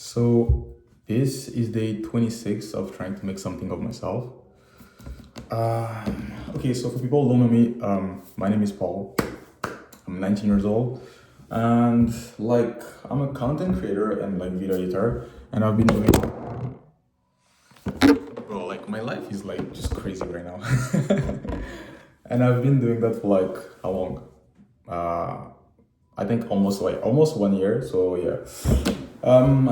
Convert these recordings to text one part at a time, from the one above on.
So this is day 26 of trying to make something of myself. Okay, so for people who don't know me, my name is Paul. I'm 19 years old, and I'm a content creator and video editor, and I've been doing. Bro, my life is just crazy right now, and I've been doing that for how long? Uh, I think almost 1 year. So yeah.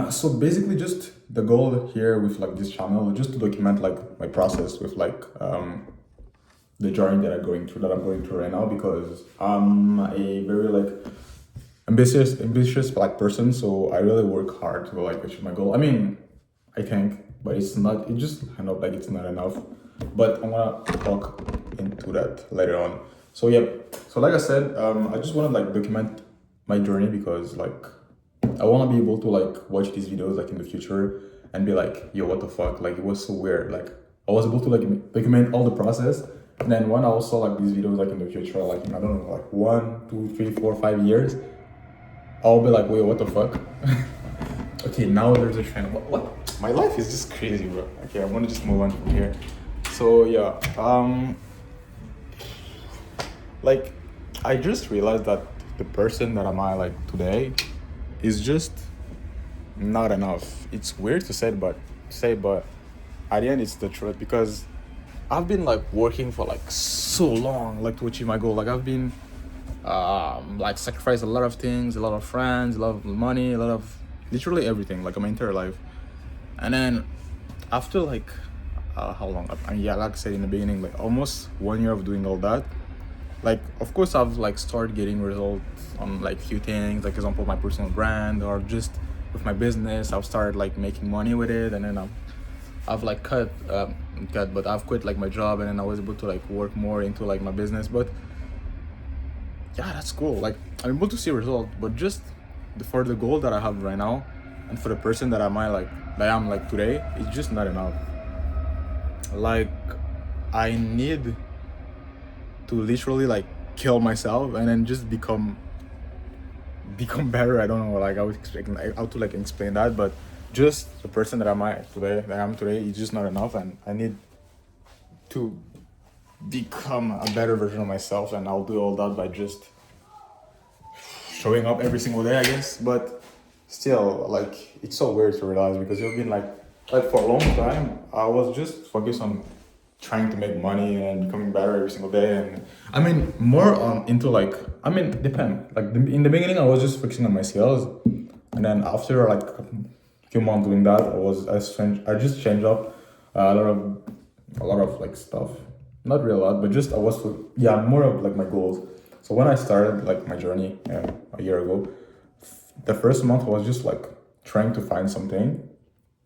So basically, just the goal here with this channel is just to document my process with the journey that I'm going through right now, because I'm a very ambitious person. So I really work hard to achieve my goal. I mean, I think, but it's not. It just kind of it's not enough. But I'm gonna talk into that later on. So yeah. So like I said, I just want to document my journey, because I want to be able to watch these videos in the future and be yo, what the fuck, it was so weird. I was able to document all the process, and then when I also these videos in the future, in, I don't know, 1, 2, 3, 4, 5 years, I'll be wait, what the fuck. Okay, now there's a trend. What? My life is just crazy, bro. Okay, I want to just move on from here. So yeah, I just realized that the person that am I today is just not enough. It's weird to say, but at the end it's the truth, because I've been working for so long to achieve my goal. I've been sacrificed a lot of things, a lot of friends, a lot of money, a lot of literally everything, my entire life. And then after how long? Yeah, like I said in the beginning, almost 1 year of doing all that. Of course I've started getting results on few things, example my personal brand, or just with my business. I've started making money with it, and then I've but I've quit my job, and then I was able to work more into my business. But yeah, that's cool. I'm able to see results, but just for the goal that I have right now, and for the person that I am today, it's just not enough. I need to literally kill myself and then just become better. I don't know I would expect how to explain that, but just the person that I am today is just not enough, and I need to become a better version of myself, and I'll do all that by just showing up every single day, I guess. But still, it's so weird to realize, because you've been for a long time I was just focused on trying to make money and becoming better every single day. And I mean, more on into depend. In the beginning I was just focusing on my skills, and then after a few months doing that, I just changed up a lot of stuff. Not really a lot, but just I was more of my goals. So when I started my journey a year ago, the first month was just trying to find something.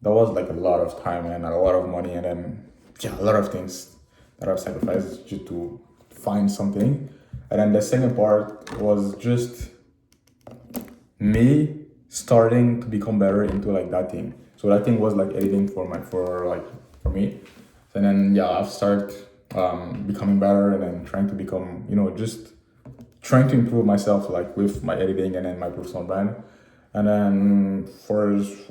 That was a lot of time and a lot of money, and then a lot of things that I've sacrificed just to find something. And then the second part was just me starting to become better into that thing. So that thing was editing for me. And then I've started becoming better, and then trying to become, just trying to improve myself with my editing and then my personal brand. And then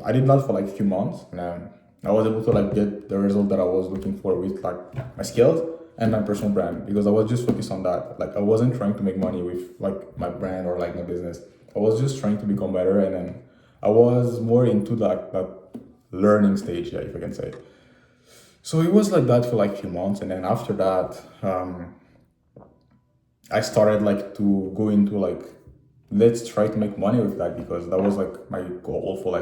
I did that for a few months, and then I was able to get the result that I was looking for with my skills and my personal brand, because I was just focused on that. I wasn't trying to make money with my brand or my business. I was just trying to become better, and then I was more into that learning stage, if I can say. So it was that for a few months, and then after that, I started to go into let's try to make money with that, because that was my goal for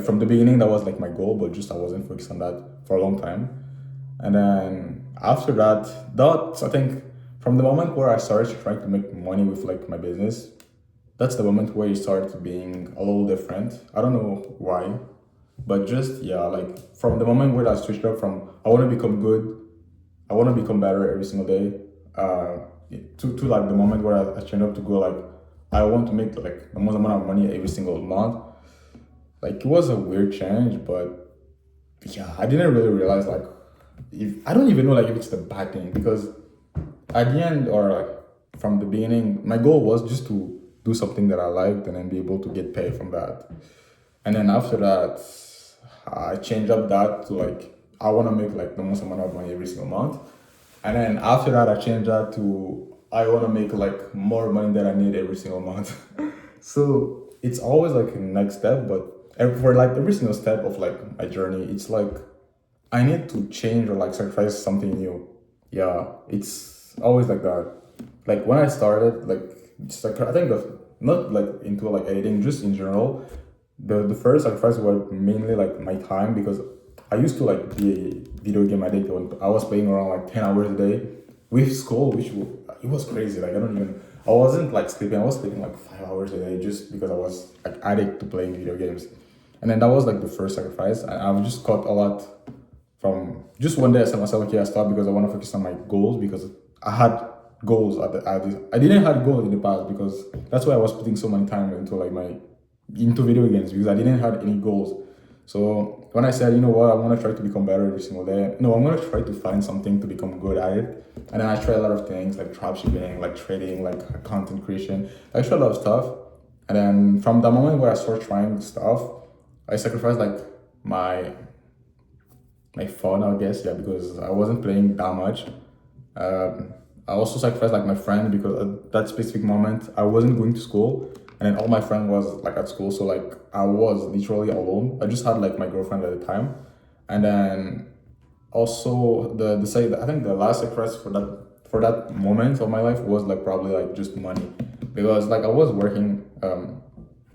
from the beginning. That was my goal, but just I wasn't focused on that for a long time. And then after that, I think from the moment where I started trying to make money with my business, that's the moment where it started being a little different. I don't know why, but just from the moment where I switched up from I want to become good, I want to become better every single day, to the moment where I changed up to go I want to make the most amount of money every single month. It was a weird change, but I didn't really realize if I don't even know if it's the bad thing, because at the end, or from the beginning, my goal was just to do something that I liked and then be able to get paid from that. And then after that, I changed up that to like I want to make like the most amount of money every single month. And then after that, I changed that to I want to make like more money than I need every single month. So it's always like a next step, but for like every single step of like my journey, it's like I need to change or like sacrifice something new. Yeah, it's always like that. Like when I started, like just like I think the not like into like editing, just in general, the first sacrifice was mainly like my time because I used to like be a video game addict when I was playing around like 10 hours a day with school, it was crazy. Like I wasn't like sleeping. I was sleeping like 5 hours a day just because I was like addict to playing video games. And then that was like the first sacrifice. And I've just caught a lot from just one day. I said to myself, okay, I stopped because I want to focus on my goals because I had goals I didn't have goals in the past because that's why I was putting so much time into like my into video games because I didn't have any goals. So when I said, you know what, I want to try to become better every single day. No, I'm going to try to find something to become good at it. And then I tried a lot of things like dropshipping, like trading, like content creation. I tried a lot of stuff. And then from the moment where I started trying stuff, I sacrificed like my my phone, I guess, yeah, because I wasn't playing that much. I also sacrificed like my friend because at that specific moment I wasn't going to school, and then all my friend was like at school, so like I was literally alone. I just had like my girlfriend at the time, and then also the say I think the last sacrifice for that moment of my life was like probably like just money, because like I was working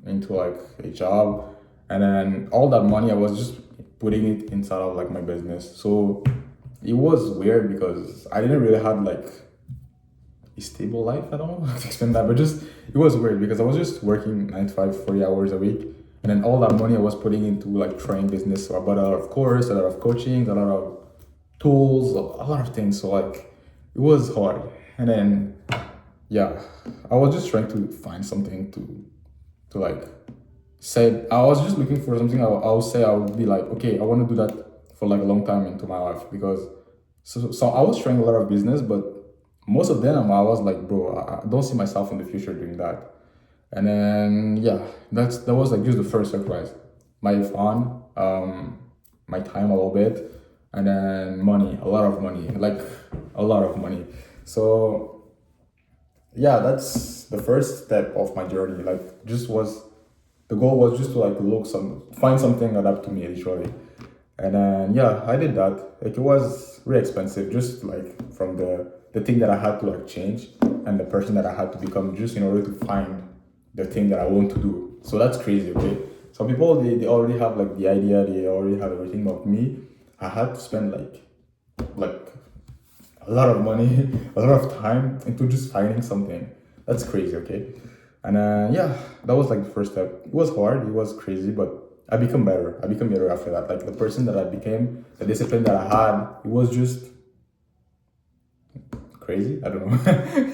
into like a job, and then all that money I was just putting it inside of like my business. So it was weird because I didn't really have like a stable life. I don't know how to explain that, but just it was weird because I was just working 9 to 5, 40 hours a week, and then all that money I was putting into like training business. So I bought a lot of course, a lot of coaching, a lot of tools, a lot of things. So like it was hard, and then yeah, I was just trying to find something to like say. I was just looking for something. I would say I would be like, okay, I want to do that for like a long time into my life because so I was trying a lot of business, but most of them I was like, bro, I don't see myself in the future doing that. And then yeah, that was like just the first surprise. My fun, my time a little bit, and then money, a lot of money, like a lot of money. So yeah, that's the first step of my journey. Like just was the goal was just to like find something adapt to me literally. And then yeah, I did that. Like it was really expensive, just like from the thing that I had to like change and the person that I had to become just in order to find the thing that I want to do. So that's crazy, okay? Some people they already have like the idea, they already have everything, but me, I had to spend like a lot of money, a lot of time into just finding something. That's crazy, okay? And yeah, that was like the first step. It was hard, it was crazy, but I become better. I become better after that. Like the person that I became, the discipline that I had, it was just crazy. I don't know.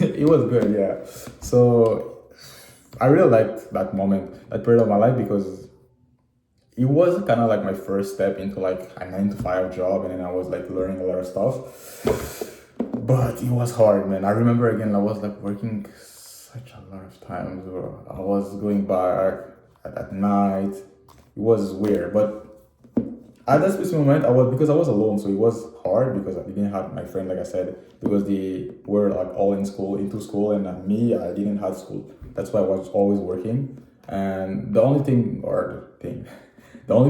It was good, yeah. So I really liked that moment, that period of my life because it was kind of like my first step into like a 9 to 5 job, and then I was like learning a lot of stuff. But it was hard, man. I remember again, I was like working such a lot of times, or I was going back at night. It was weird, but at that specific moment, I was because I was alone, so it was hard because I didn't have my friend, like I said, because they were like all into school, and me, I didn't have school. That's why I was always working, and the only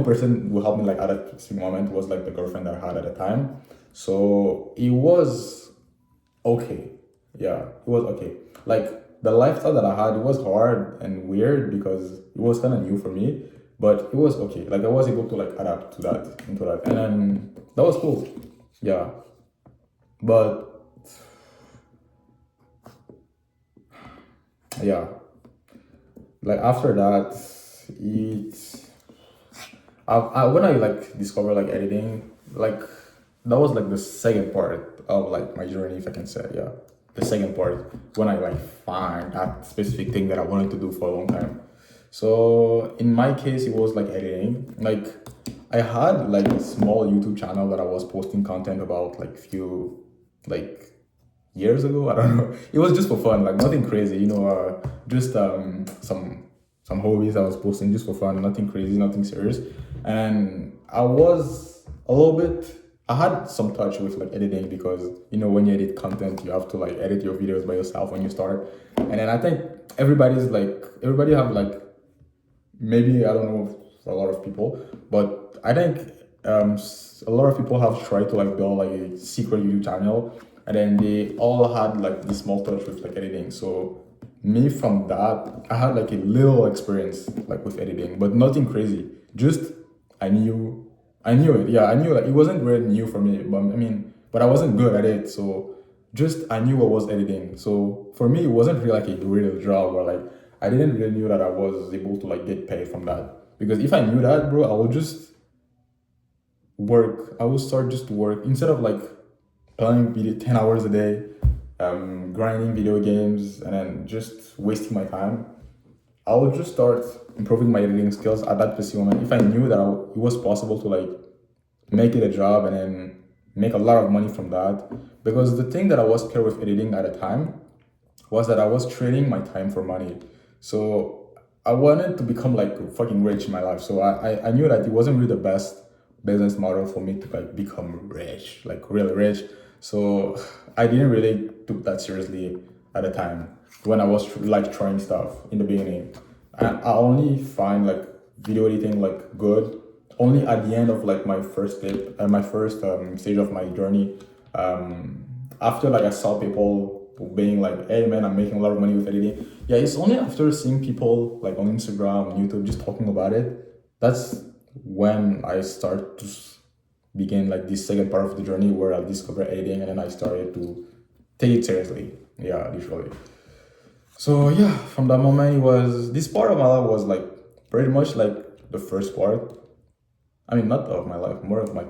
person who helped me like at that specific moment was like the girlfriend that I had at the time. So it was okay. Yeah, it was okay. Like the lifestyle that I had, it was hard and weird because it was kind of new for me, but it was okay. Like I was able to like adapt to that, into that, and then that was cool. Yeah, but yeah, like after that, it when I like discovered like editing, like that was like the second part of like my journey, if I can say, yeah. The second part when I like find that specific thing that I wanted to do for a long time. So in my case, it was like editing. Like I had like a small YouTube channel that I was posting content about like few like years ago. I don't know. It was just for fun, like nothing crazy, just some some hobbies I was posting just for fun, nothing crazy, nothing serious. And I was a little bit. I had some touch with like editing because when you edit content, you have to like edit your videos by yourself when you start. And then I think everybody have like maybe I don't know for a lot of people, but I think a lot of people have tried to like build like a secret YouTube channel, and then they all had like this small touch with like editing. So me from that, I had like a little experience like with editing, but nothing crazy. Just I knew, I knew it. Yeah, I knew like it wasn't really new for me, but I mean, but I wasn't good at it. So just I knew what was editing. So for me, it wasn't really like a real job or like I didn't really knew that I was able to like get paid from that. Because if I knew that, bro, I would just work. I would start just to work instead of like playing video 10 hours a day, grinding video games, and then just wasting my time. I would just start improving my editing skills at that specific moment. If I knew that it was possible to like make it a job and then make a lot of money from that. Because the thing that I was scared with editing at the time was that I was trading my time for money. So I wanted to become like fucking rich in my life. So I knew that it wasn't really the best business model for me to like become rich, like really rich. So I didn't really took that seriously at the time when I was like trying stuff in the beginning. I only find like video editing like good only at the end of like my first step and my first stage of my journey. After like I saw people being like, "Hey man, I'm making a lot of money with editing." Yeah, it's only after seeing people like on Instagram, on YouTube, just talking about it. That's when I start to begin like this second part of the journey where I discovered editing and then I started to take it seriously. Yeah, literally. So yeah, from that moment, it was this part of my life was like pretty much like the first part. I mean, not of my life, more of my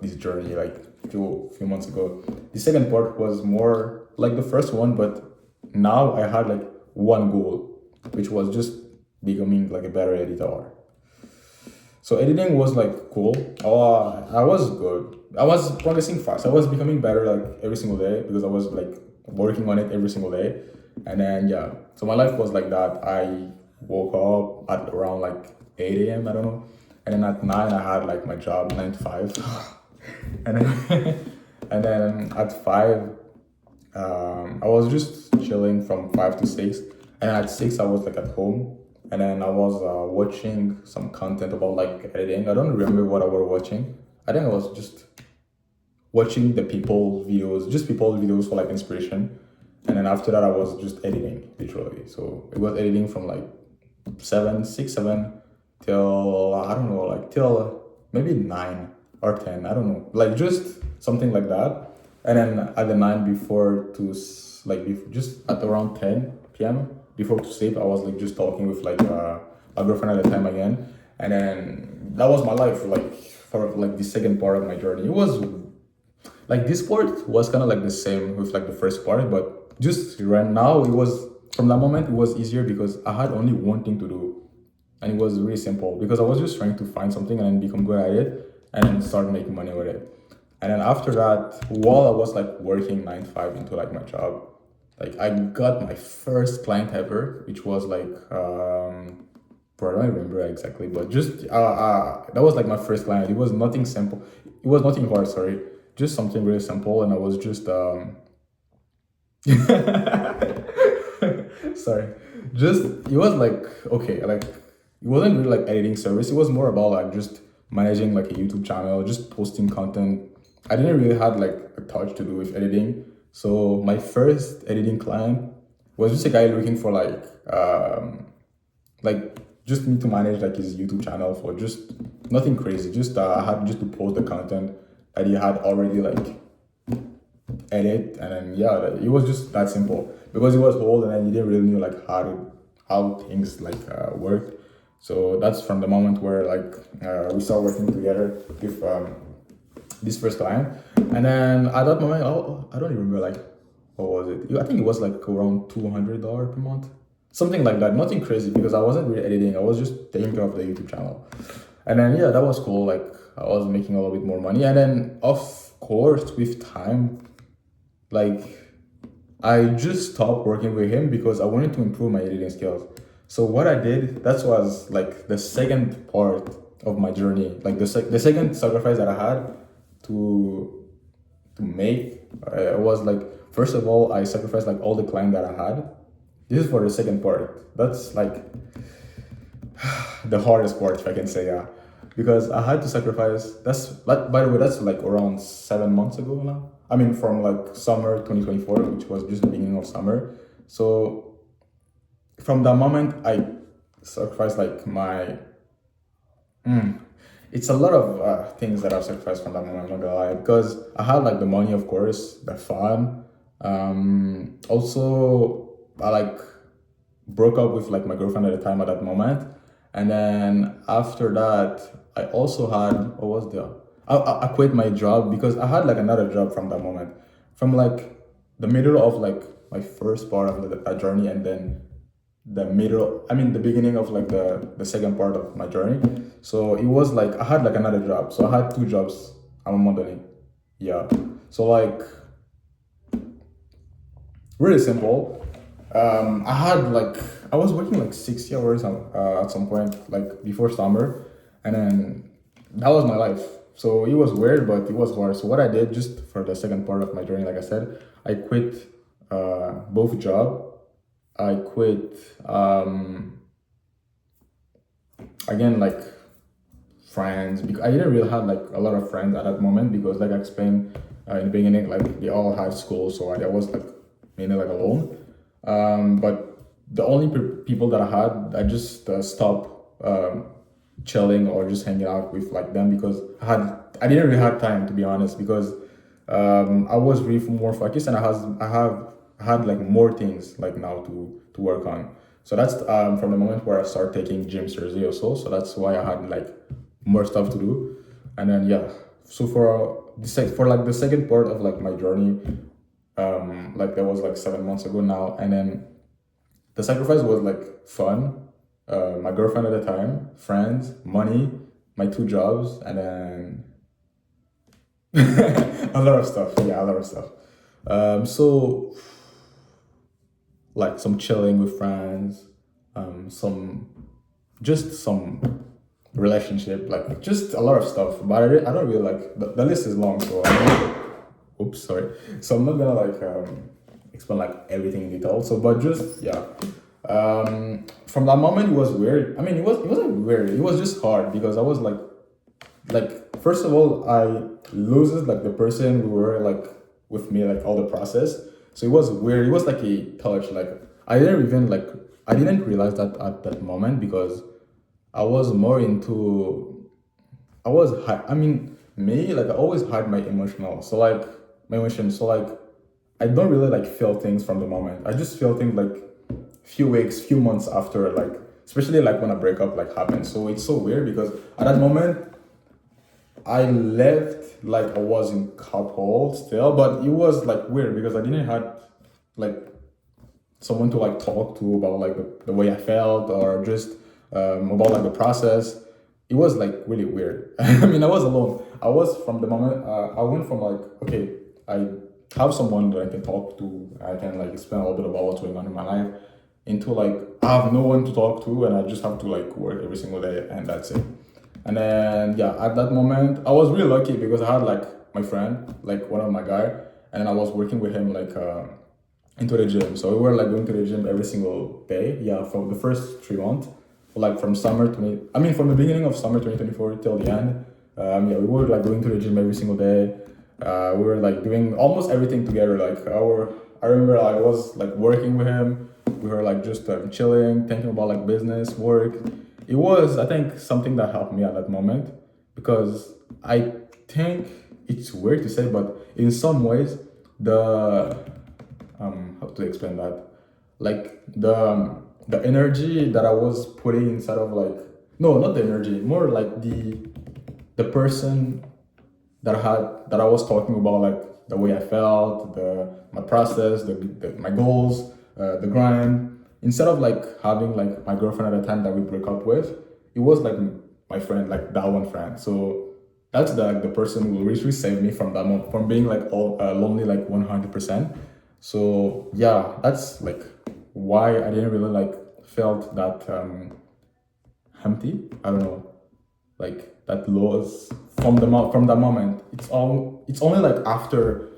this journey. Like few months ago, the second part was more like the first one, but now I had like one goal, which was just becoming like a better editor. So editing was like cool. I was good. I was progressing fast. I was becoming better like every single day because I was like working on it every single day. And then yeah, so my life was like that. I woke up at around like 8 a.m. I don't know, and then at 9 I had like my job 9 to 5, and then and then at 5 I was just chilling from 5 to 6, and at 6 I was like at home, and then I was watching some content about like editing. I don't remember what I was watching. I think I was just watching the people videos, just people videos for like inspiration, and then after that I was just editing literally. So it was editing from like 7 till I don't know, like till maybe 9 or 10. I don't know, like just something like that. And then at the night before to just at around 10 p.m. before to sleep, I was like just talking with like my girlfriend at the time again, and then that was my life like for like the second part of my journey. It was like this part was kind of like the same with like the first part, but just right now it was from that moment it was easier because I had only one thing to do, and it was really simple because I was just trying to find something and then become good at it and then start making money with it. And then after that, while I was like working 9 to 5 into like my job, like I got my first client ever, which was like bro, I don't remember exactly, but just that was like my first client. It was nothing simple. It was nothing hard, sorry. Just something really simple, and I was just sorry. Just it was like okay, like it wasn't really like editing service. It was more about like just managing like a YouTube channel, just posting content. I didn't really have like a touch to do with editing. So my first editing client was just a guy looking for like just me to manage like his YouTube channel for just nothing crazy. Just I had just to post the content that he had already like edit, and then yeah, it was just that simple because he was old and then he didn't really know like how things like work. So that's from the moment where like we started working together with this first client, and then at that moment, oh, I don't even remember like what was it? I think it was like around $200 per month, something like that. Nothing crazy because I wasn't really editing. I was just taking care of the YouTube channel, and then yeah, that was cool. Like I was making a little bit more money, and then of course with time, like I just stopped working with him because I wanted to improve my editing skills. So what I did, that was like the second part of my journey, like the second sacrifice that I had to make. Was like, first of all, I sacrificed like all the client that I had. This is for the second part. That's like the hardest part, if I can say, yeah, because I had to sacrifice. That's like, by the way, that's like around 7 months ago now. I mean, from like summer 2024, which was just the beginning of summer. So from that moment, I sacrificed like my. It's a lot of things that I've sacrificed from that moment. I'm not gonna lie, because I had like the money, of course, the fun. Also, I like broke up with like my girlfriend at the time at that moment, and then after that, I also had, what was the, I quit my job because I had like another job from that moment, from like the middle of like my first part of that journey, and then the middle, I mean the beginning of like the second part of my journey. So it was like I had like another job, so I had two jobs at one moment. Yeah, so like really simple. I had like, I was working like 60 hours at some point, like before summer, and then that was my life. So it was weird, but it was hard. So what I did, just for the second part of my journey, like I said, I quit both job. I quit again, like friends, because I didn't really have like a lot of friends at that moment, because like I explained in the beginning, like they all had school, so I was like mainly like alone. But the only people that I had, I just stopped chilling or just hanging out with like them, because I didn't really have time, to be honest, because I was really more focused, and I had like more things like now to work on. So that's from the moment where I started taking gym seriously also. So that's why I had like more stuff to do, and then yeah. So for like the second part of like my journey, like that was like 7 months ago now, and then the sacrifice was like fun, my girlfriend at the time, friends, money, my two jobs, and then a lot of stuff. Yeah, a lot of stuff. So like some chilling with friends, some just some relationship, like just a lot of stuff. But I don't really like the list is long, so oops, sorry. So I'm not gonna like explain like everything in detail. So, but just yeah. From that moment, it was weird. I mean, it wasn't weird. It was just hard, because I was like first of all, I loses like the person who were like with me like all the process. So it was weird. It was like a touch. Like I didn't realize that at that moment, because I was more into, I mean, me, like I always hide my emotional. So like my emotions. So like I don't really like feel things from the moment. I just feel things like few weeks, few months after, like especially like when a breakup like happens. So it's so weird, because at that moment I left like I was in couple still, but it was like weird, because I didn't have like someone to like talk to about like the way I felt, or just about like the process. It was like really weird. I mean, I was alone. I was from the moment I went from like, okay, I have someone that I can talk to, I can like explain a little bit about what's going on in my life, into like I have no one to talk to, and I just have to like work every single day, and that's it. And then yeah, at that moment I was really lucky, because I had like my friend, like one of my guy, and then I was working with him like into the gym. So we were like going to the gym every single day. Yeah, for the first 3 months, like from from the beginning of summer 2024 till the end. Yeah, we were like going to the gym every single day. We were like doing almost everything together. I remember I was like working with him. We were like just chilling, thinking about like business, work. It was, I think, something that helped me at that moment, because I think it's weird to say, but in some ways, the how to explain that, like the energy that I was putting inside of like, no, not the energy, more like the person that I was talking about, like the way I felt, my process, my goals, the grind. Instead of like having like my girlfriend at the time that we broke up with, it was like my friend, like that one friend. So that's the person who literally saved me from that moment, from being like all lonely, like 100%. So yeah, that's like why I didn't really like felt that empty. I don't know, like that loss from the moment. It's only like after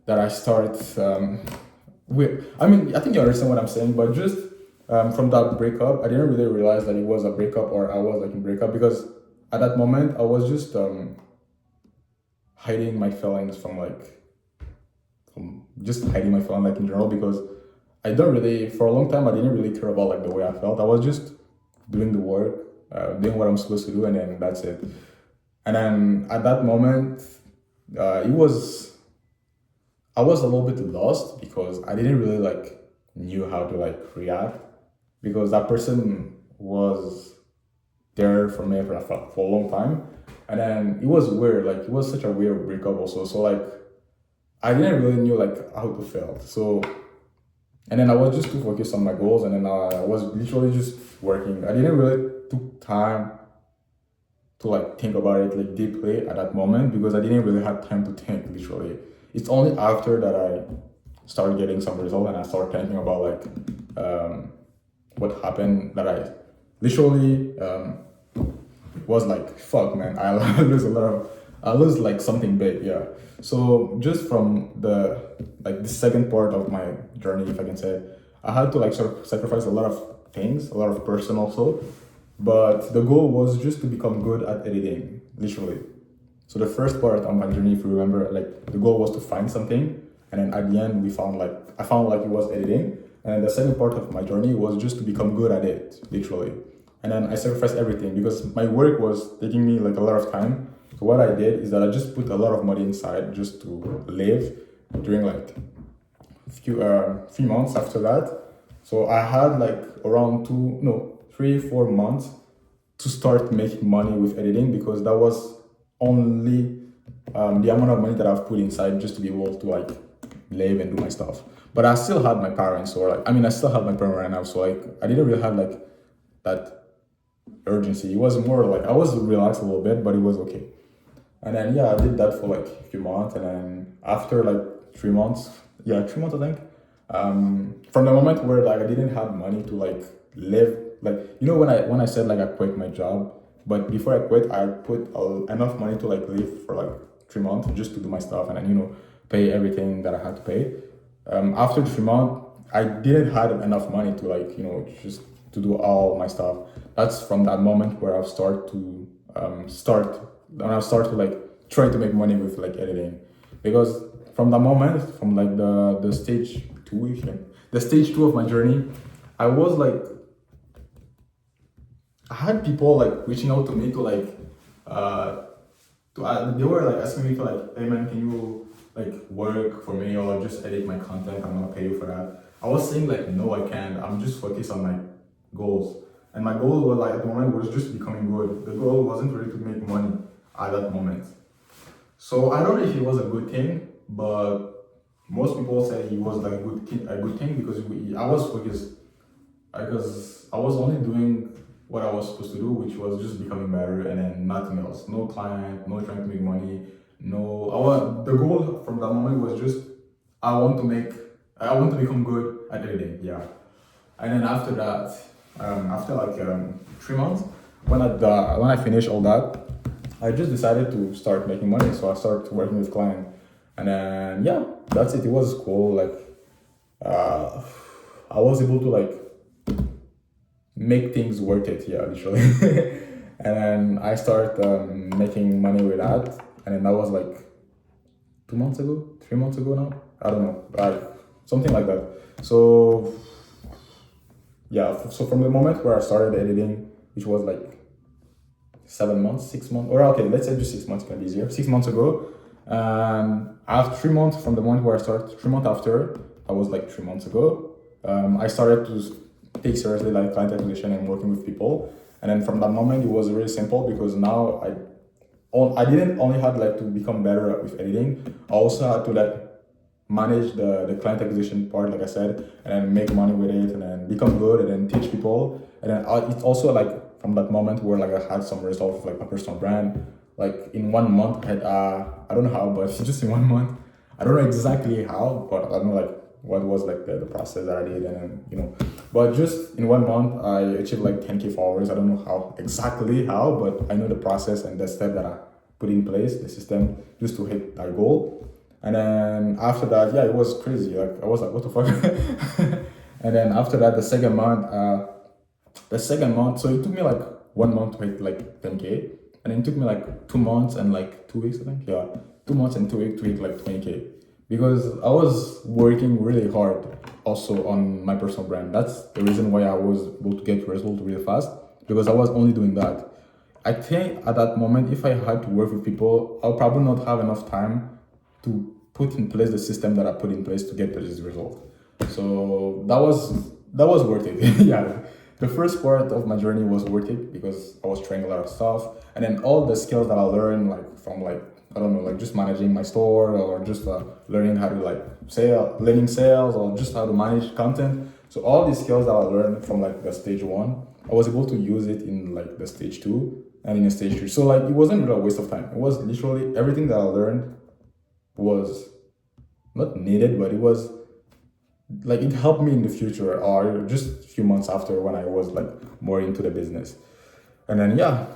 that I start I mean, I think you understand what I'm saying, but just from that breakup, I didn't really realize that it was a breakup or I was like in breakup, because at that moment I was just hiding my feelings from just hiding my feelings like in general, because I don't really, for a long time I didn't really care about like the way I felt. I was just doing the work, doing what I'm supposed to do, and then that's it. And then at that moment, it was I was a little bit lost because I didn't really like knew how to like react, because that person was there for me for a long time, and then it was weird. Like it was such a weird breakup also. So like I didn't really knew like how to feel. So and then I was just too focused on my goals, and then I was literally just working. I didn't really took time to like think about it like deeply at that moment, because I didn't really have time to think literally. It's only after that I started getting some result and I started thinking about like what happened, that I literally was like, fuck man, I lose like something big, yeah. So just from the second part of my journey, if I can say, I had to like sort of sacrifice a lot of things, a lot of person also, but the goal was just to become good at editing, literally. So the first part of my journey, if you remember, like the goal was to find something, and then at the end I found like it was editing, and the second part of my journey was just to become good at it, literally. And then I sacrificed everything because my work was taking me like a lot of time. So what I did is that I just put a lot of money inside just to live during like few 3 months after that. So I had like around 3 4 months to start making money with editing, because that was only the amount of money that I've put inside just to be able to like live and do my stuff. But I still had my parents, or like, I mean, I still have my parents right now. So like, I didn't really have like that urgency. It was more like I was relaxed a little bit, but it was okay. And then yeah, I did that for like a few months, and then after like 3 months, yeah, 3 months I think. From the moment where like I didn't have money to like live, like you know when I said like I quit my job, but before I quit, I put enough money to like live for like 3 months just to do my stuff, and then pay everything that I had to pay. After the 3 months, I didn't have enough money to like just to do all my stuff. That's from that moment where I've start to like try to make money with like editing, because from that moment, from like the stage two, the stage two of my journey, I was like, I had people like reaching out to me to like they were like asking me to like, hey man, can you like work for me or just edit my content? I'm gonna pay you for that. I was saying like, no, I can't. I'm just focused on my goals. And my goal was like at the moment was just becoming good. The goal wasn't really to make money at that moment. So I don't know if it was a good thing, but most people say it was like a good thing because I was focused, because I was only doing what I was supposed to do, which was just becoming better, and then nothing else. No client, no trying to make money. No, the goal from that moment was just I want to become good at editing. Yeah, and then after that, after like 3 months, when I finished all that, I just decided to start making money. So I started working with clients, and then yeah, that's it. It was cool. Like I was able to like make things worth it. Yeah, literally. And then I started making money with that, and then that was like 2 months ago, 3 months ago now. I don't know, like something like that. So yeah, so from the moment where I started editing, which was like 7 months, 6 months, or okay, let's say just 6 months, can be easier. 6 months ago, after 3 months from the moment where I started, 3 months after, that was like 3 months ago, I started to take seriously like client acquisition and working with people. And then from that moment, it was really simple, because now I didn't only had like to become better with editing. I also had to like manage the client acquisition part, like I said, and then make money with it, and then become good, and then teach people. And then it's also like from that moment where like I had some results with like my personal brand. Like in 1 month, I had I don't know how, but just in 1 month, I don't know exactly how, but I don't know like what was like the process that I did, and then But just in 1 month, I achieved like 10K followers. I don't know how exactly how, but I know the process and the step that I put in place, the system, just to hit that goal. And then after that, yeah, it was crazy. Like I was like, what the fuck? And then after that, the second month, so it took me like 1 month to hit like 10K. And then it took me like 2 months and like 2 weeks, I think. Yeah, 2 months and 2 weeks to hit like 20K. Because I was working really hard also on my personal brand. That's the reason why I was able to get results really fast, because I was only doing that. I think at that moment, if I had to work with people, I'll probably not have enough time to put in place the system that I put in place to get this result. So that was worth it. Yeah. The first part of my journey was worth it because I was trying a lot of stuff. And then all the skills that I learned, like from like, I don't know, like just managing my store, or just learning how to like learning sales, or just how to manage content. So all these skills that I learned from like the stage one, I was able to use it in like the stage two and in the stage three. So like it wasn't really a waste of time. It was literally everything that I learned was not needed, but it was like it helped me in the future, or just a few months after when I was like more into the business. And then yeah,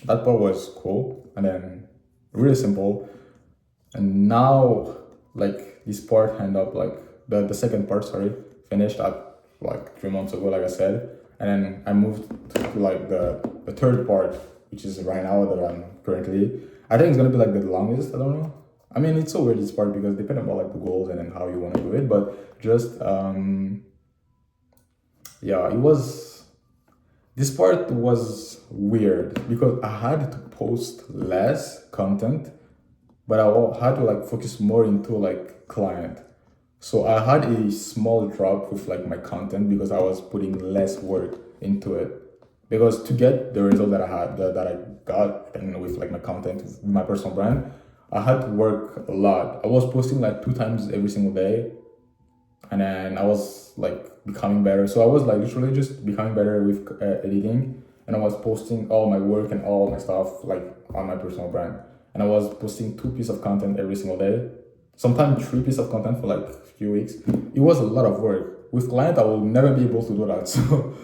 that part was cool, and then really simple. And now like this part end up like the second part, sorry, finished at like 3 months ago, like I said. And then I moved to like the third part, which is right now that I'm currently. I think it's gonna be like the longest, I don't know. I mean, it's so weird this part because depending on like the goals and then how you want to do it, but just yeah, it was, this part was weird because I had to post less content, but I had to like focus more into like client. So I had a small drop with like my content because I was putting less work into it. Because to get the result that I had, that I got, and with like my content, with my personal brand, I had to work a lot. I was posting like 2 times every single day, and then I was like becoming better. So I was like literally just becoming better with editing, and I was posting all my work and all my stuff like on my personal brand. And I was posting 2 pieces of content every single day, sometimes 3 pieces of content for like a few weeks. It was a lot of work. With client, I will never be able to do that. So,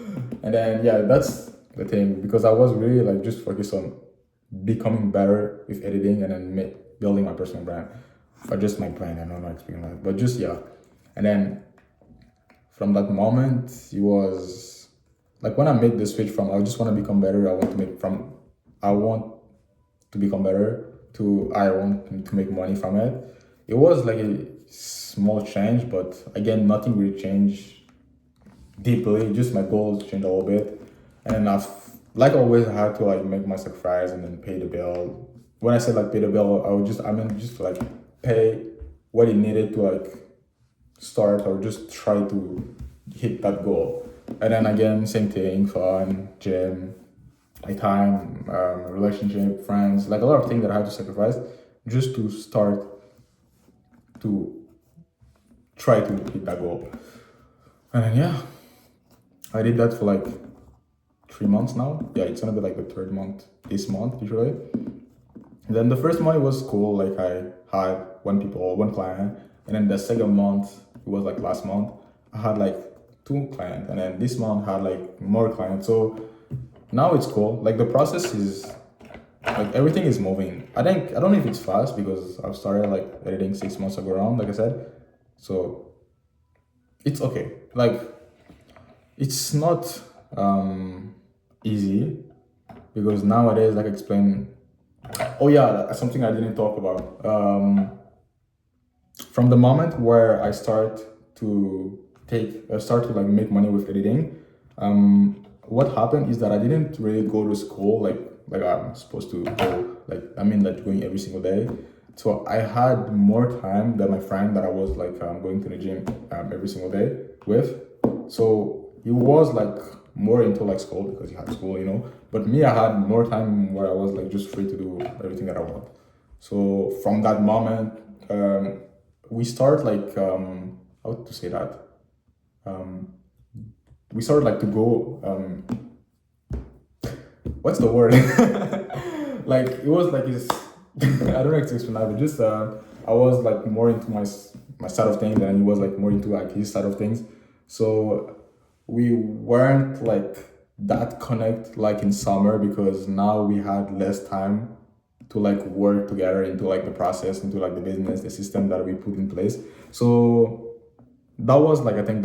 and then yeah, that's the thing, because I was really like just focused on becoming better with editing, and then building my personal brand, or just my brand. I don't know how to explain that, but just yeah. And then from that moment, it was like when I made the switch from I just want to become better, I want to become better to I want to make money from it. It was like a small change, but again, nothing really changed deeply. Just my goals changed a little bit, and I've like always had to like make my sacrifice and then pay the bill. When I said like pay the bill, I mean just like pay what it needed to like start or just try to hit that goal. And then again, same thing, fun, gym, my time, relationship, friends, like a lot of things that I had to sacrifice just to start to try to hit that goal. And then yeah, I did that for like 3 months now. Yeah, it's gonna be like the third month this month usually. And then the first month was cool, like I had one client, and then the second month, it was like last month, I had like 2 clients, and then this month I had like more clients. So now it's cool. Like the process is like everything is moving. I don't know if it's fast because I've started like editing 6 months ago around, like I said. So it's okay. Like it's not easy because nowadays, like I explained. Oh yeah, that's something I didn't talk about. From the moment where I start to like make money with editing, what happened is that I didn't really go to school like I'm supposed to go. Like I mean, like going every single day. So I had more time than my friend that I was like going to the gym every single day with. So he was like more into like school because he had school, you know. But me, I had more time where I was like just free to do everything that I want. So from that moment, we start like how to say that. We started like to go. What's the word? Like it was like this. I don't know how to explain that, but just I was like more into my side of things, and he was like more into like his side of things. So we weren't like that connect like in summer, because now we had less time to like work together into like the process, into like the business, the system that we put in place. So that was like, I think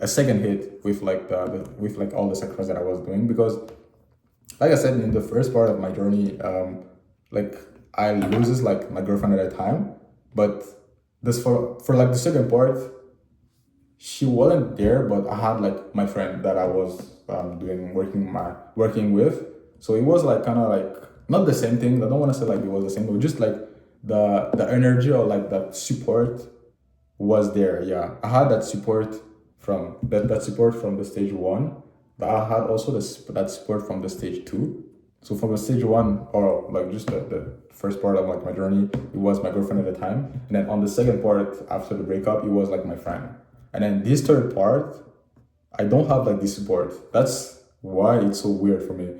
a second hit with like with like all the sacrifice that I was doing, because like I said, in the first part of my journey, like I loses like my girlfriend at a time, but this for like the second part, she wasn't there, but I had like my friend that I was doing working with. So it was like kind of like not the same thing. I don't want to say like it was the same, but just like the energy or like that support was there. Yeah, I had that support from that support from the stage one. But I had also that support from the stage two. So from the stage one, or like just the first part of like my journey, it was my girlfriend at the time, and then on the second part after the breakup, it was like my friend. And then this third part, I don't have like this support. That's why it's so weird for me.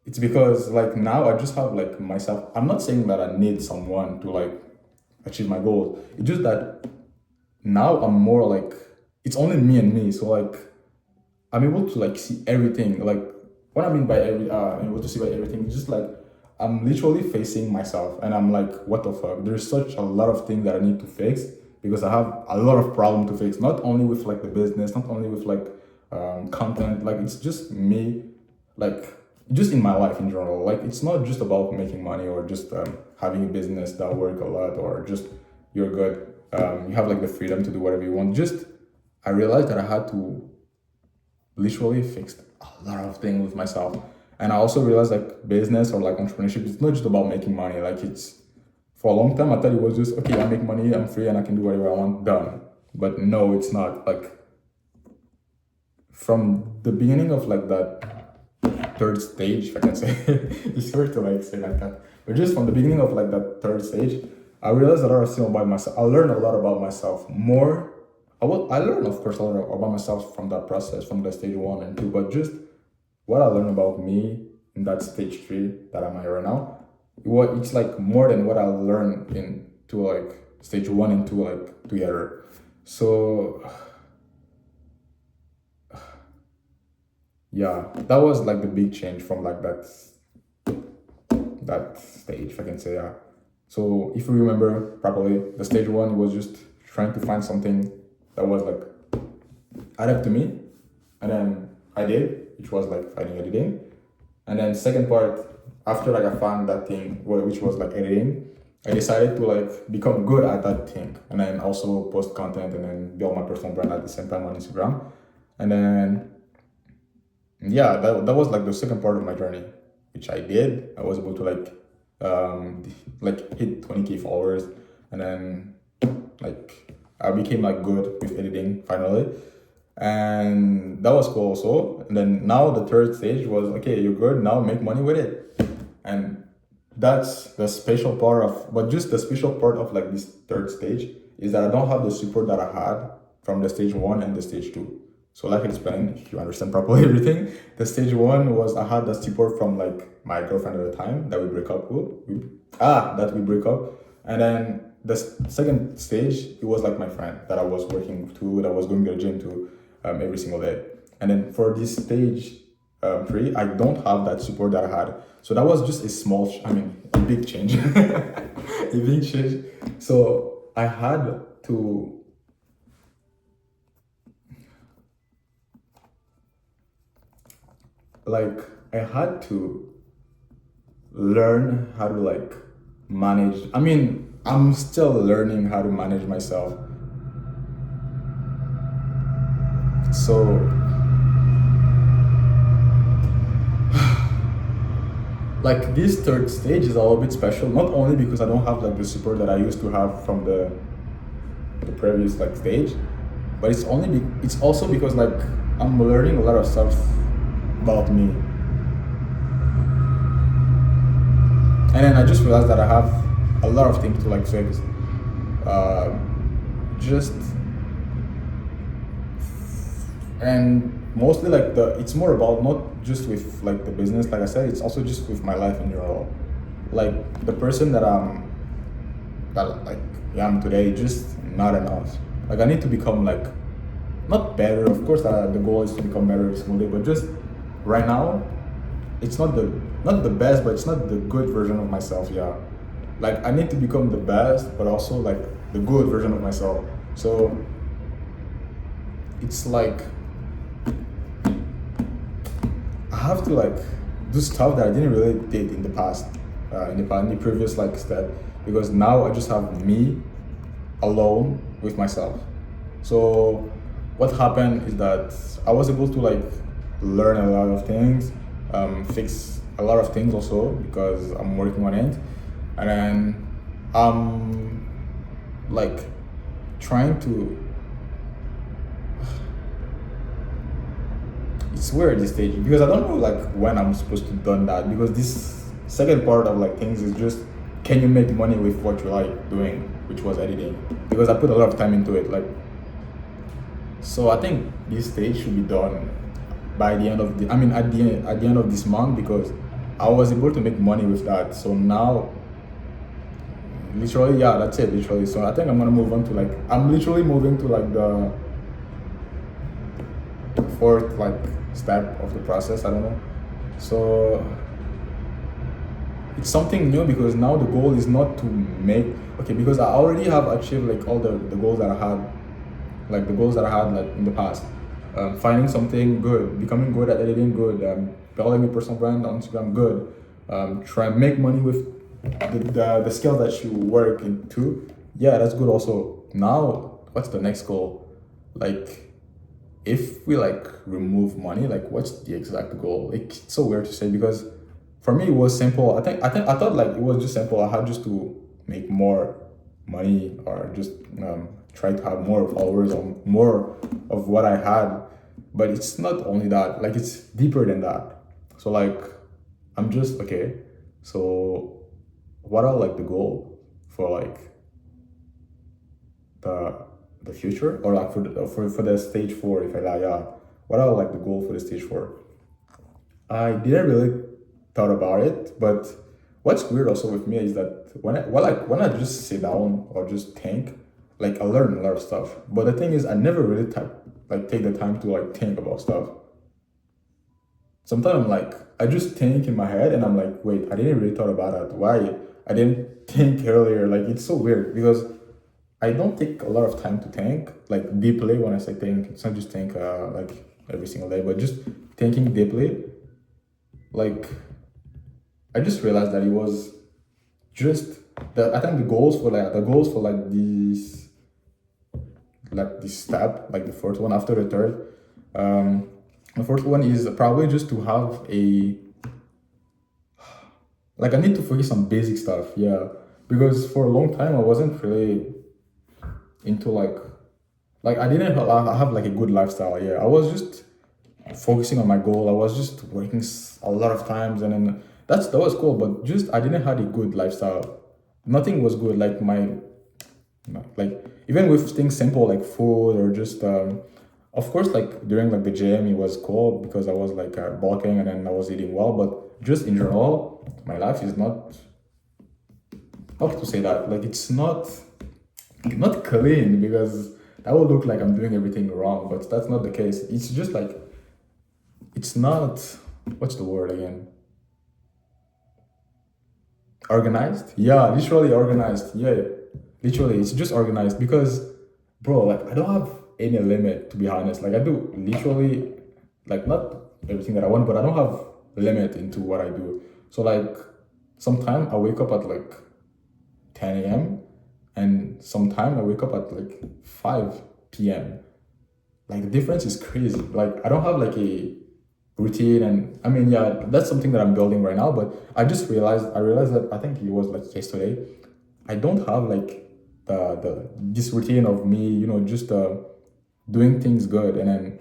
It's because like now I just have like myself. I'm not saying that I need someone to like achieve my goals. It's just that now I'm more like it's only me and me. So like I'm able to like see everything. Like what I mean by I'm able to see by everything, it's just like I'm literally facing myself, and I'm like, what the fuck? There's such a lot of things that I need to fix, because I have a lot of problem to fix. Not only with like the business, not only with like content. Like it's just me, like just in my life in general. Like it's not just about making money, or just having a business that work a lot, or just you're good. You have like the freedom to do whatever you want. Just I realized that I had to literally fixed a lot of things with myself. And I also realized like business or like entrepreneurship, it's not just about making money. Like it's for a long time I thought it was just okay, I make money, I'm free and I can do whatever I want, done. But no, it's not. Like from the beginning of like that third stage, if I can say it's hard to like say like that. But just from the beginning of like that third stage, I realized a lot of things about myself. I learned a lot about myself more. I learned, of course, a lot about myself from that process, from the stage one and two, but just what I learned about me in that stage three that I'm at right now, it's like more than what I learned in to like stage one and two like together. So yeah, that was like the big change from like that stage, if I can say. Yeah. So if you remember properly, the stage one was just trying to find something that was like added to me, and then I did, which was like finding editing. And then second part, after like I found that thing, which was like editing, I decided to like become good at that thing, and then also post content and then build my personal brand at the same time on Instagram. And then yeah, that was like the second part of my journey, which I did. I was able to like hit 20K followers, and then like I became like good with editing finally, and that was cool also. And then now the third stage was okay, you're good now, make money with it. And that's the special part of, but just the special part of like this third stage is that I don't have the support that I had from the stage one and the stage two. So like I explained, if you understand properly everything, the stage one was I had the support from like my girlfriend at the time that we break up with, that we break up. And then the second stage, it was like my friend that I was working to, that I was going to the gym to every single day. And then for this stage three, I don't have that support that I had. So that was just a small, a big change, a big change. So I had to like I had to learn how to like manage. I'm still learning how to manage myself. So like this third stage is a little bit special, not only because I don't have like the support that I used to have from the previous like stage, but it's also because like I'm learning a lot of stuff about me. And then I just realized that I have a lot of things to like fix. Just and mostly like it's more about not just with like the business, like I said, it's also just with my life in general. Like the person that I'm today, just not enough. Like I need to become like not better. Of course, the goal is to become better every single day, but just right now, it's not the best, but it's not the good version of myself. Yeah, like I need to become the best, but also like the good version of myself. So it's like I have to like do stuff that I didn't really did in the past, in the previous like step, because now I just have me alone with myself. So what happened is that I was able to like learn a lot of things, fix a lot of things also because I'm working on it, and then I'm like trying to. It's weird this stage because I don't know like when I'm supposed to done that, because this second part of like things is just, can you make money with what you like doing, which was editing, because I put a lot of time into it. Like, so I think this stage should be done by the end of the, I mean at the end of this month, because I was able to make money with that. So now literally, yeah, that's it, literally. So I think I'm gonna move on to like, I'm literally moving to like the fourth like step of the process. I don't know. So it's something new because now the goal is not to make, okay, because I already have achieved like all the goals that I had, like the goals that I had like in the past. Finding something good, becoming good at editing, good, building a personal brand on Instagram, good. Try and make money with the skills that you work into. Yeah, that's good also. Now, what's the next goal? Like, if we like remove money, like what's the exact goal? Like, it's so weird to say because for me it was simple. I thought like it was just simple. I had just to make more money or just try to have more followers or more of what I had. But it's not only that. Like it's deeper than that. So like I'm just okay. So what are like the goal for like the the future, or like for the stage four, if I like, yeah, what are like the goal for the stage four? I didn't really thought about it, but what's weird also with me is that when I just sit down or just think, like I learn a lot of stuff. But the thing is, I never really take the time to like think about stuff. Sometimes I'm like I just think in my head and I'm like, wait, I didn't really thought about that. Why I didn't think earlier? Like it's so weird because I don't take a lot of time to think like deeply. When I say think, it's not just think like every single day, but just thinking deeply. Like I just realized that it was just the, I think the goals for like this step, like the fourth one after the third. The fourth one is probably just to have a, like I need to focus on basic stuff, yeah, because for a long time I wasn't really into like I didn't have like a good lifestyle. Yeah, I was just focusing on my goal. I was just working a lot of times, and then that was cool. But just I didn't have a good lifestyle. Nothing was good. Like like even with things simple like food or just of course like during like the gym it was cool because I was like bulking and then I was eating well. But just in general, my life is not, how to say that, like it's not clean, because that would look like I'm doing everything wrong, but that's not the case. It's just like it's not, what's the word again? Organized? Yeah, literally organized. Yeah, literally, it's just organized because, bro, like I don't have any limit to be honest. Like I do literally, like not everything that I want, but I don't have limit into what I do. So like, sometime I wake up at like 10 a.m. and sometime I wake up at like 5 p.m. Like the difference is crazy. Like I don't have like a routine, and I mean yeah, that's something that I'm building right now. But I realized that I think it was like yesterday. I don't have like the this routine of me, just doing things good, and then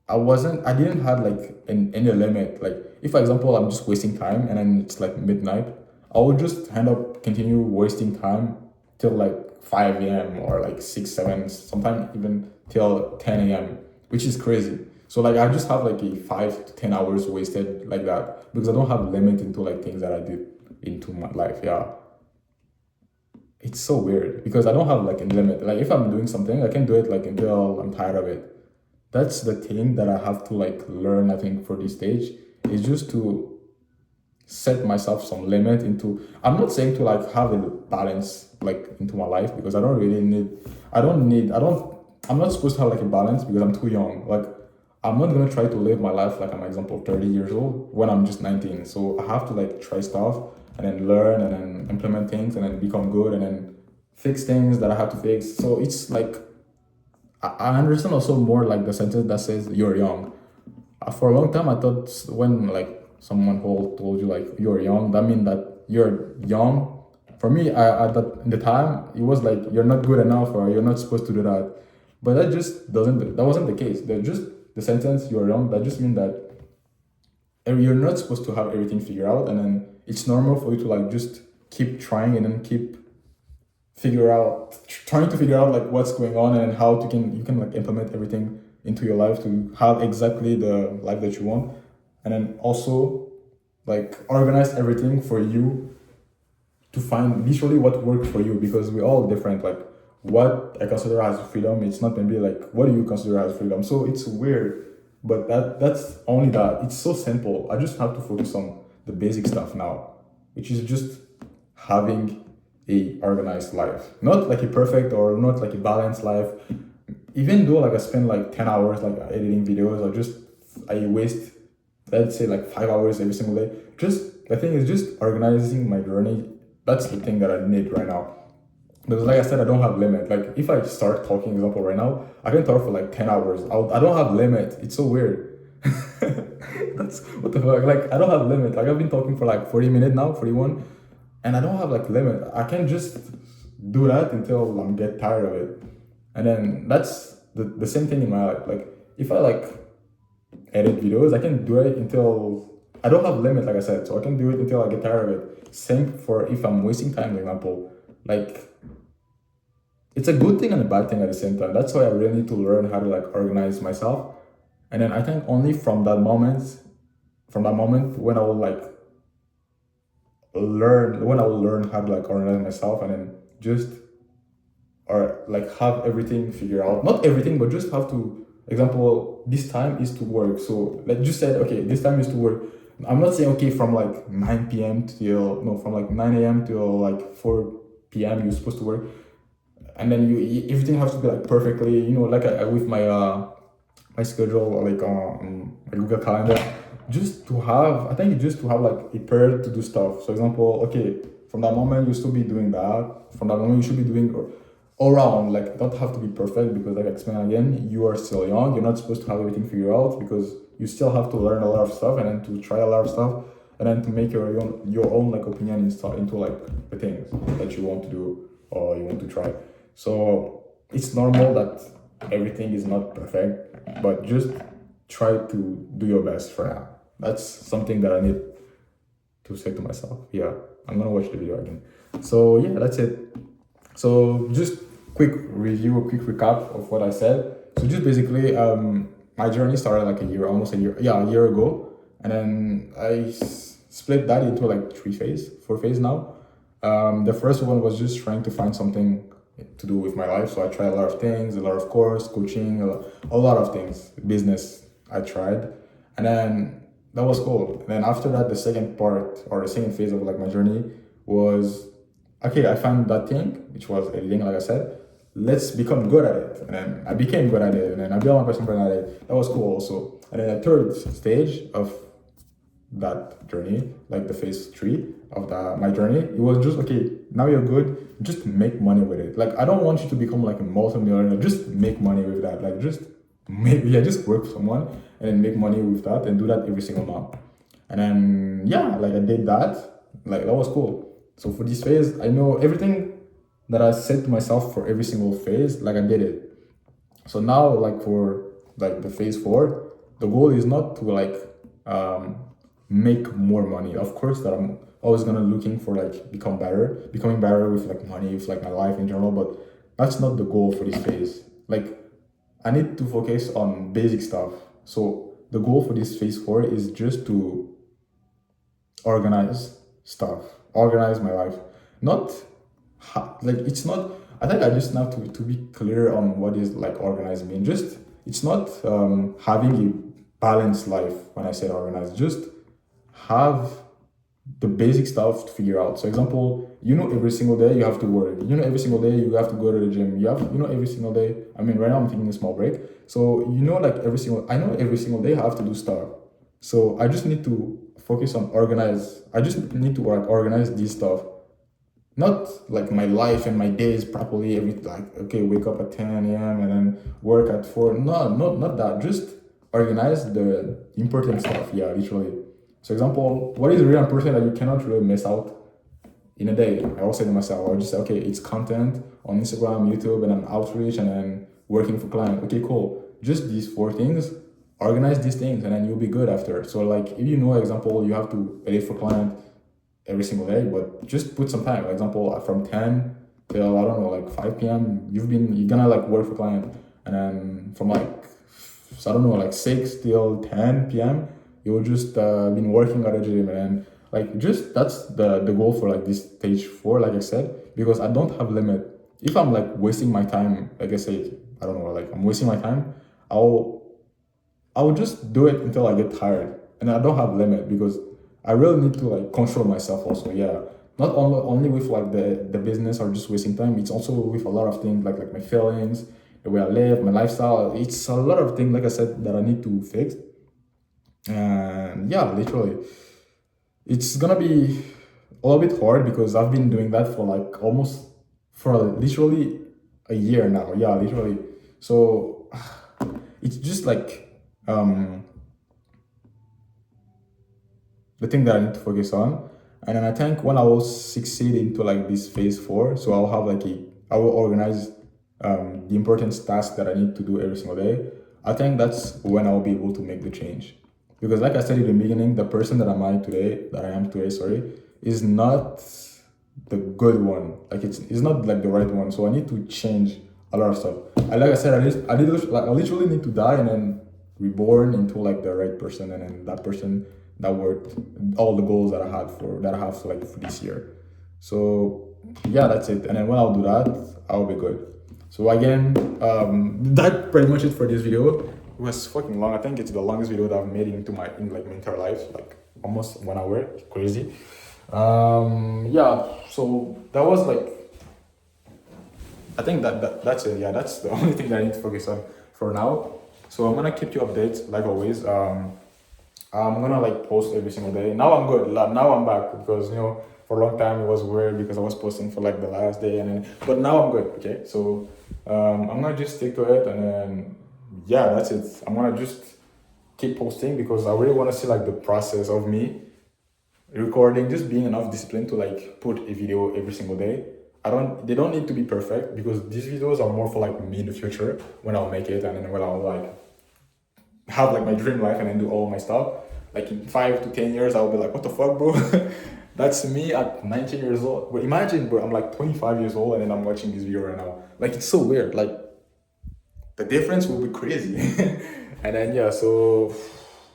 I didn't have like any limit. Like if for example I'm just wasting time and then it's like midnight, I would just end up continue wasting time till like 5 a.m. or like 6, 7, sometimes even till 10 a.m., which is crazy. So like I just have like a 5 to 10 hours wasted like that because I don't have limit into like things that I did into my life. Yeah. it's so weird because I don't have like a limit. Like if I'm doing something, I can do it like until I'm tired of it. That's the thing that I have to like learn, I think, for this stage, is just to set myself some limit into. I'm not saying to like have a balance like into my life, because I don't really need, I'm not supposed to have like a balance because I'm too young. Like I'm not gonna try to live my life like I'm, example, 30 years old when I'm just 19. So I have to like try stuff and then learn and then implement things and then become good and then fix things that I have to fix. So it's like I understand also more like the sentence that says you're young. For a long time, I thought when like someone told you like you're young, that mean that you're young. For me, I at that in the time, it was like you're not good enough or you're not supposed to do that. But that just doesn't. That wasn't the case. That just the sentence you're young. That just mean that you're not supposed to have everything figured out, and then it's normal for you to like just keep trying and then keep trying to figure out like what's going on and how you can like implement everything into your life to have exactly the life that you want, and then also like organize everything for you to find literally what works for you, because we're all different. Like what I consider as freedom, it's not gonna be like what do you consider as freedom. So it's weird, but that's only that. It's so simple. I just have to focus on the basic stuff now, which is just having a organized life, not like a perfect or not like a balanced life. Even though like I spend like 10 hours like editing videos, or just I waste, let's say, like 5 hours every single day. Just the thing is just organizing my journey. That's the thing that I need right now. Because like I said, I don't have limit. Like if I start talking, example, right now, I can talk for like 10 hours. I don't have limit. It's so weird. That's what the fuck. Like I don't have limit. Like I've been talking for like 40 minutes now, 41, and I don't have like limit. I can just do that until I'm get tired of it. And then that's the same thing in my life. Like if I like edit videos, I can do it until I don't have limit, like I said. So I can do it until I get tired of it. Same for if I'm wasting time, for example. Like it's a good thing and a bad thing at the same time. That's why I really need to learn how to like organize myself. And then I think only from that moment when I will like when I will learn how to like organize myself, and then just or like have everything figured out. Not everything, but just have to, example, this time is to work. So like just said, okay, this time is to work. I'm not saying okay from like 9 p.m. till no, from like 9 a.m. till like 4 p.m. you're supposed to work. And then everything has to be like perfectly, like with my my schedule, like on my Google Calendar, just to have, I think just to have like a period to do stuff. So example, okay, from that moment you still be doing that. From that moment you should be doing all around. Like don't have to be perfect, because like I explained again, you are still young. You're not supposed to have everything figured out, because you still have to learn a lot of stuff and then to try a lot of stuff and then to make your own like opinion into like the things that you want to do or you want to try. So it's normal that everything is not perfect, but just try to do your best for now. That's something that I need to say to myself. Yeah, I'm gonna watch the video again. So yeah, that's it. So just quick review, a quick recap of what I said. So just basically, my journey started like almost a year ago, and then I split that into like four phase now. The first one was just trying to find something to do with my life. So I tried a lot of things, a lot of course, coaching, a lot of things, business I tried. And then that was cool. And then after that, the second part or the second phase of like my journey was, okay, I found that thing, which was editing, like I said, let's become good at it. And then I became good at it. And then I built my personal brand at it. That was cool also. And then the third stage of that journey, like the phase 3 of my journey, it was just okay, now you're good, just make money with it. Like I don't want you to become like a multi-millionaire, just make money with that. Like just just work for someone and then make money with that and do that every single month. And then like I did that, like that was cool. So for this phase, I know everything that I said to myself for every single phase, like I did it. So now like for like the phase 4, the goal is not to like make more money. Of course that I'm always gonna looking for like becoming better with like money, with like my life in general, but that's not the goal for this phase. Like I need to focus on basic stuff. So the goal for this phase 4 is just to organize stuff, organize my life. Not like it's not. I think I just have to be clear on what is like organized mean. Just it's not having a balanced life. When I say organized, just have the basic stuff to figure out. So example, every single day you have to work. Every single day you have to go to the gym. Every single day. I mean, right now I'm taking a small break. So like I know every single day I have to do stuff. So I just need to focus on organize. I just need to organize this stuff. Not like my life and my days properly. Every like okay, wake up at 10 a.m. and then work at 4. No, not that. Just organize the important stuff. Yeah, literally. So example, what is really important that you cannot really miss out in a day? I always say to myself, I'll just say, okay, it's content on Instagram, YouTube, and then outreach, and then working for client. Okay, cool. Just these 4 things, organize these things, and then you'll be good after. So like, if example, you have to edit for client every single day, but just put some time. For example, from 10 till, I don't know, like 5 p.m., you're gonna like work for client. And then from like, so I don't know, like 6 till 10 p.m., you just been working at a gym, and like just that's the goal for like this stage 4, like I said, because I don't have limit. If I'm like wasting my time, like I said, I don't know, like I'm wasting my time, I'll just do it until I get tired, and I don't have limit because I really need to like control myself also. Yeah, not only with like the business or just wasting time. It's also with a lot of things like my feelings, the way I live, my lifestyle. It's a lot of things, like I said, that I need to fix. And yeah, literally, it's gonna be a little bit hard because I've been doing that for like almost for literally a year now. Yeah, literally. So it's just like the thing that I need to focus on. And then I think when I will succeed into like this phase 4, so I'll have like I will organize the important tasks that I need to do every single day. I think that's when I'll be able to make the change. Because like I said in the beginning, the person that I am today, sorry, is not the good one. Like it's not like the right one. So I need to change a lot of stuff. And like I said, I literally need to die and then reborn into like the right person, and then that person that worked all the goals that I have for like for this year. So yeah, that's it. And then when I'll do that, I'll be good. So again, that pretty much it for this video. It was fucking long. I think it's the longest video that I've made in my entire life, like almost 1 hour. Crazy. Yeah. So that was like, I think that's it. Yeah, that's the only thing that I need to focus on for now. So I'm gonna keep you updated like always. I'm gonna like post every single day. Now I'm good. Now I'm back because for a long time it was weird because I was posting for like the last day, and then but now I'm good. Okay, so I'm gonna just stick to it, and then yeah, that's it. I'm gonna just keep posting because I really want to see like the process of me recording, just being enough discipline to like put a video every single day. They don't need to be perfect because these videos are more for like me in the future when I'll make it, and then when I'll like have like my dream life and then do all my stuff. Like in 5 to 10 years, I'll be like, what the fuck, bro? That's me at 19 years old. But imagine, bro, I'm like 25 years old and then I'm watching this video right now. Like it's so weird. Like the difference will be crazy. And then yeah, so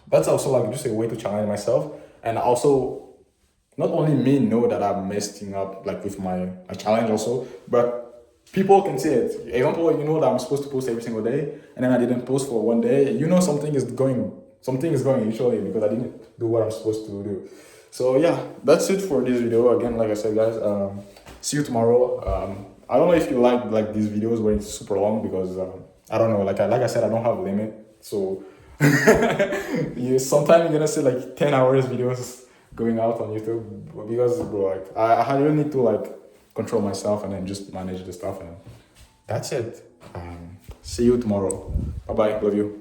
that's also like just a way to challenge myself, and also not only me know that I'm messing up like with my challenge also, but people can see it. Example, that I'm supposed to post every single day, and then I didn't post for 1 day. Something is going usually because I didn't do what I'm supposed to do. So yeah, that's it for this video. Again, like I said, guys, see you tomorrow. I don't know if you like these videos where it's super long because I don't know. Like I said, I don't have a limit. So sometimes you're gonna see like 10 hours videos going out on YouTube because bro, like I really need to like control myself and then just manage the stuff, and that's it. See you tomorrow. Bye bye. Love you.